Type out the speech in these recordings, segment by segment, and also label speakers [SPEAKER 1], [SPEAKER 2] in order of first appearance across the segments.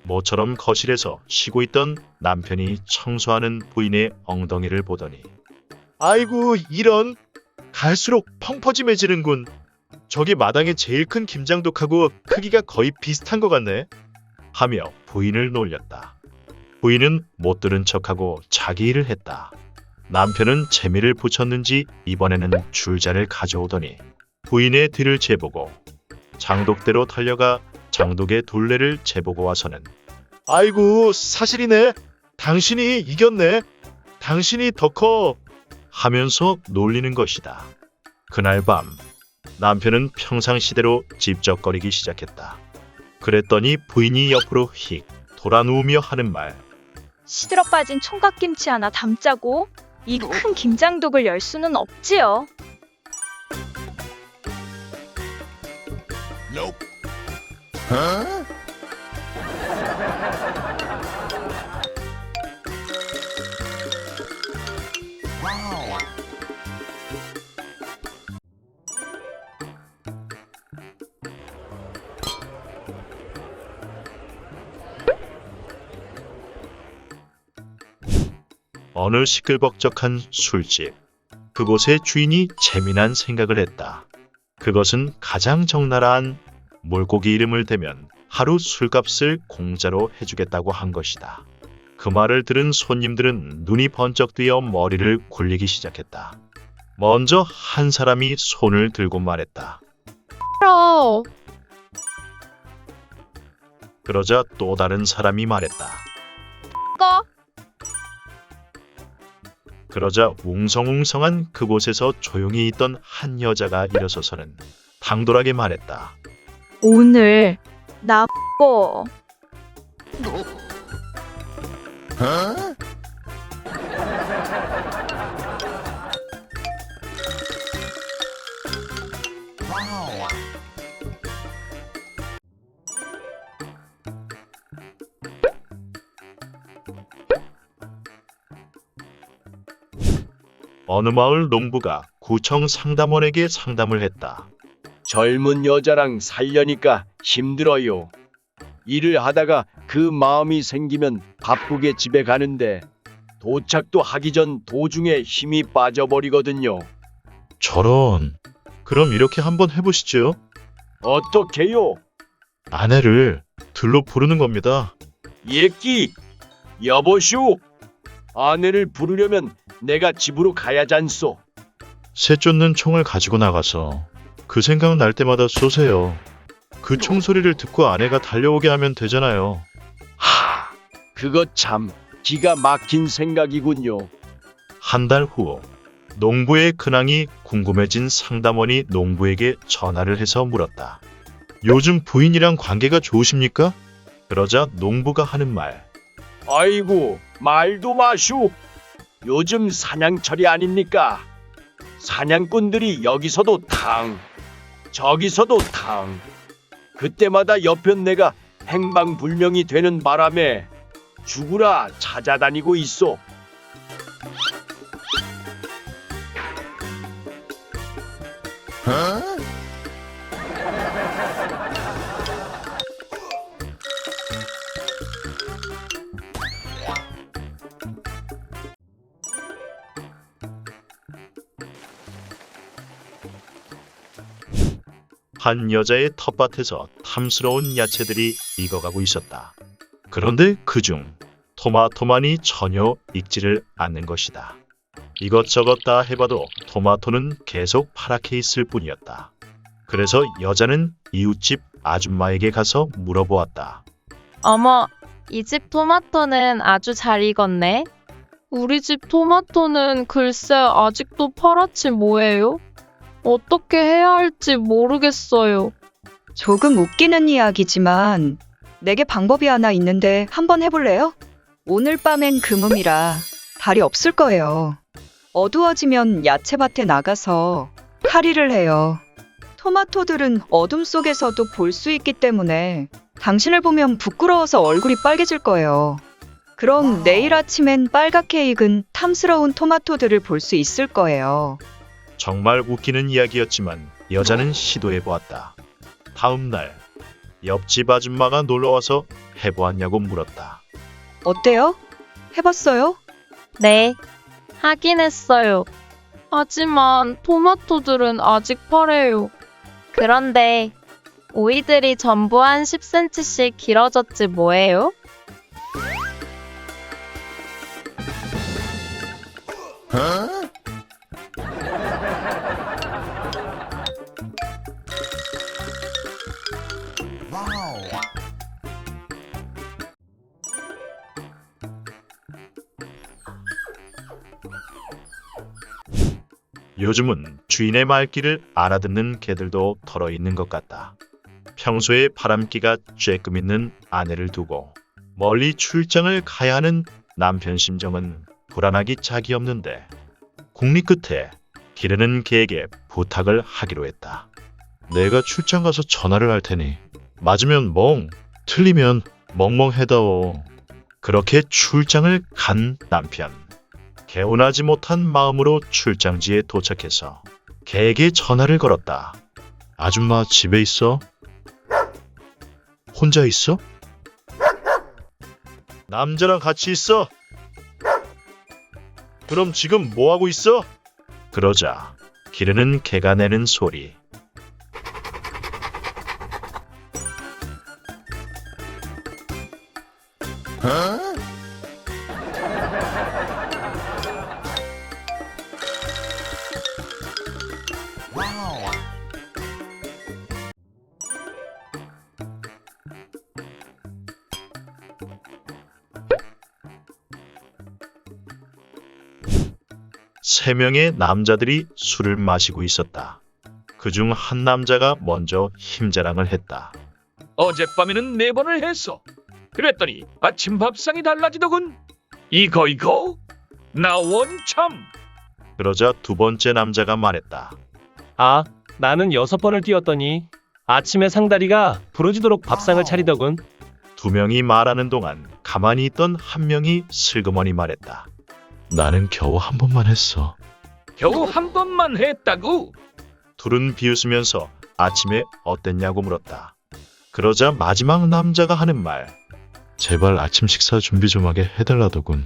[SPEAKER 1] 모처럼 거실에서 쉬고 있던 남편이 청소하는 부인의 엉덩이를 보더니 아이고 이런, 갈수록 펑퍼짐해지는군. 저기 마당에 제일 큰 김장독하고 크기가 거의 비슷한 것 같네 하며 부인을 놀렸다. 부인은 못 들은 척하고 자기 일을 했다. 남편은 재미를 붙였는지 이번에는 줄자를 가져오더니 부인의 뒤를 재보고 장독대로 달려가 장독의 둘레를 재보고 와서는 아이고 사실이네. 당신이 이겼네. 당신이 더 커. 하면서 놀리는 것이다. 그날 밤 남편은 평상시대로 찝쩍거리기 시작했다. 그랬더니 부인이 옆으로 휙 돌아 누우며 하는 말.
[SPEAKER 2] 시들어 빠진 총각김치 하나 담자고 이 큰 김장독을 열 수는 없지요.
[SPEAKER 1] 어느 시끌벅적한 술집. 그곳의 주인이 재미난 생각을 했다. 그것은 가장 적나라한 물고기 이름을 대면 하루 술값을 공짜로 해주겠다고 한 것이다. 그 말을 들은 손님들은 눈이 번쩍 뜨여 머리를 굴리기 시작했다. 먼저 한 사람이 손을 들고 말했다. 그러자 또 다른 사람이 말했다.
[SPEAKER 2] 꺼.
[SPEAKER 1] 그러자 웅성웅성한 그곳에서 조용히 있던 한 여자가 일어서서는 당돌하게 말했다.
[SPEAKER 2] 오늘 나 꺼.
[SPEAKER 1] 어느 마을 농부가 구청 상담원에게 상담을 했다.
[SPEAKER 3] 젊은 여자랑 살려니까 힘들어요. 일을 하다가 그 마음이 생기면 바쁘게 집에 가는데 도착도 하기 전 도중에 힘이 빠져버리거든요.
[SPEAKER 1] 저런, 그럼 이렇게 한번 해보시죠.
[SPEAKER 3] 어떻게요?
[SPEAKER 1] 아내를 들로 부르는 겁니다.
[SPEAKER 3] 예끼, 여보슈. 아내를 부르려면 내가 집으로 가야잖소.
[SPEAKER 1] 새 쫓는 총을 가지고 나가서 그 생각 날 때마다 쏘세요. 그 총소리를 듣고 아내가 달려오게 하면 되잖아요.
[SPEAKER 3] 그거 참 기가 막힌 생각이군요.
[SPEAKER 1] 한 달 후, 농부의 근황이 궁금해진 상담원이 농부에게 전화를 해서 물었다. 요즘 부인이랑 관계가 좋으십니까? 그러자 농부가 하는 말.
[SPEAKER 3] 아이고, 말도 마슈. 요즘 사냥철이 아닙니까? 사냥꾼들이 여기서도 탕, 저기서도 탕. 그때마다 여편네가 행방불명이 되는 바람에 죽으라 찾아다니고 있어.
[SPEAKER 1] 한 여자의 텃밭에서 탐스러운 야채들이 익어가고 있었다. 그런데 그중 토마토만이 전혀 익지를 않는 것이다. 이것저것 다 해봐도 토마토는 계속 파랗게 있을 뿐이었다. 그래서 여자는 이웃집 아줌마에게 가서 물어보았다.
[SPEAKER 4] 어머, 이 집 토마토는 아주 잘 익었네. 우리 집 토마토는 글쎄 아직도 파랗지 뭐예요? 어떻게 해야 할지 모르겠어요.
[SPEAKER 5] 조금 웃기는 이야기지만 내게 방법이 하나 있는데 한번 해볼래요? 오늘 밤엔 금음이라 달이 없을 거예요. 어두워지면 야채밭에 나가서 탈의를 해요. 토마토들은 어둠 속에서도 볼 수 있기 때문에 당신을 보면 부끄러워서 얼굴이 빨개질 거예요. 그럼 내일 아침엔 빨갛게 익은 탐스러운 토마토들을 볼 수 있을 거예요.
[SPEAKER 1] 정말 웃기는 이야기였지만 여자는 시도해보았다. 다음 날 옆집 아줌마가 놀러와서 해보았냐고 물었다.
[SPEAKER 5] 어때요? 해봤어요?
[SPEAKER 4] 네, 하긴 했어요. 하지만 토마토들은 아직 파래요. 그런데 오이들이 전부 한 10cm씩 길어졌지 뭐예요?
[SPEAKER 1] 요즘은 주인의 말귀를 알아듣는 개들도 덜어 있는 것 같다. 평소에 바람기가 쬐끔 있는 아내를 두고 멀리 출장을 가야 하는 남편 심정은 불안하기 짝이 없는데 국리 끝에 기르는 개에게 부탁을 하기로 했다. 내가 출장 가서 전화를 할 테니 맞으면 멍, 틀리면 멍멍해다오. 그렇게 출장을 간 남편. 개운하지 못한 마음으로 출장지에 도착해서 개에게 전화를 걸었다. 아줌마 집에 있어? 혼자 있어? 남자랑 같이 있어? 그럼 지금 뭐 하고 있어? 그러자 기르는 개가 내는 소리. 세 명의 남자들이 술을 마시고 있었다. 그중 한 남자가 먼저 힘자랑을 했다.
[SPEAKER 3] 어젯밤에는 4번을 했어. 그랬더니 아침 밥상이 달라지더군. 이거 나 원참.
[SPEAKER 1] 그러자 두 번째 남자가 말했다.
[SPEAKER 6] 아, 나는 6번을 뛰었더니 아침에 상다리가 부러지도록 밥상을 차리더군.
[SPEAKER 1] 두 명이 말하는 동안 가만히 있던 한 명이 슬그머니 말했다. 나는 겨우 한 번만 했어.
[SPEAKER 3] 겨우 한 번만 했다고?
[SPEAKER 1] 둘은 비웃으면서 아침에 어땠냐고 물었다. 그러자 마지막 남자가 하는 말. 제발 아침 식사 준비 좀 하게 해달라더군.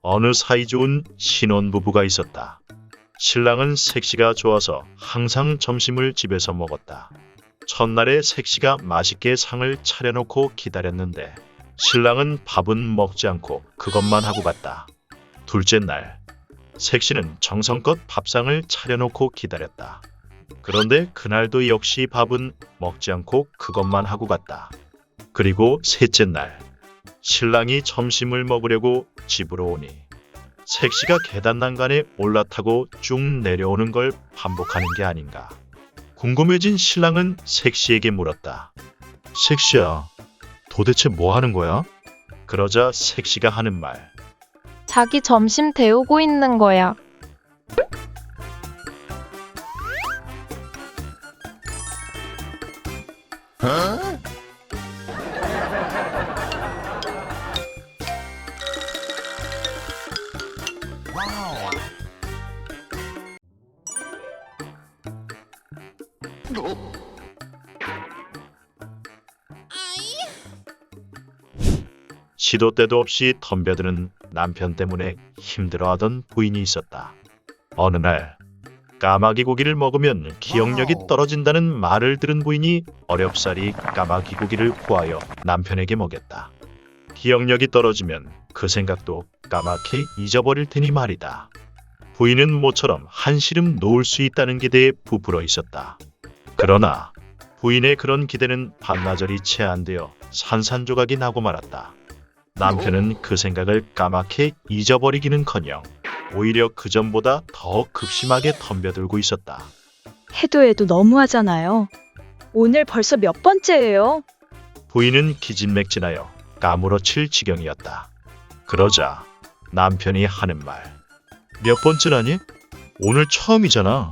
[SPEAKER 1] 어느 사이좋은 신혼부부가 있었다. 신랑은 색시가 좋아서 항상 점심을 집에서 먹었다. 첫날에 색시가 맛있게 상을 차려놓고 기다렸는데 신랑은 밥은 먹지 않고 그것만 하고 갔다. 둘째 날, 색시는 정성껏 밥상을 차려놓고 기다렸다. 그런데 그날도 역시 밥은 먹지 않고 그것만 하고 갔다. 그리고 셋째 날, 신랑이 점심을 먹으려고 집으로 오니 색시가 계단 난간에 올라타고 쭉 내려오는 걸 반복하는 게 아닌가. 궁금해진 신랑은 색시에게 물었다. 색시야, 도대체 뭐 하는 거야? 그러자 색시가 하는 말.
[SPEAKER 4] 자기 점심 데우고 있는 거야.
[SPEAKER 1] 시도 때도 없이 덤벼드는 남편 때문에 힘들어하던 부인이 있었다. 어느 날 까마귀 고기를 먹으면 기억력이 떨어진다는 말을 들은 부인이 어렵사리 까마귀 고기를 구하여 남편에게 먹였다. 기억력이 떨어지면 그 생각도 까맣게 잊어버릴 테니 말이다. 부인은 모처럼 한시름 놓을 수 있다는 기대에 부풀어 있었다. 그러나 부인의 그런 기대는 반나절이 채 안 되어 산산조각이 나고 말았다. 남편은 그 생각을 까맣게 잊어버리기는커녕 오히려 그전보다 더 급심하게 덤벼들고 있었다.
[SPEAKER 2] 해도 너무하잖아요. 오늘 벌써 몇 번째예요?
[SPEAKER 1] 부인은 기진맥진하여 까무러칠 지경이었다. 그러자 남편이 하는 말. 몇 번째라니? 오늘 처음이잖아.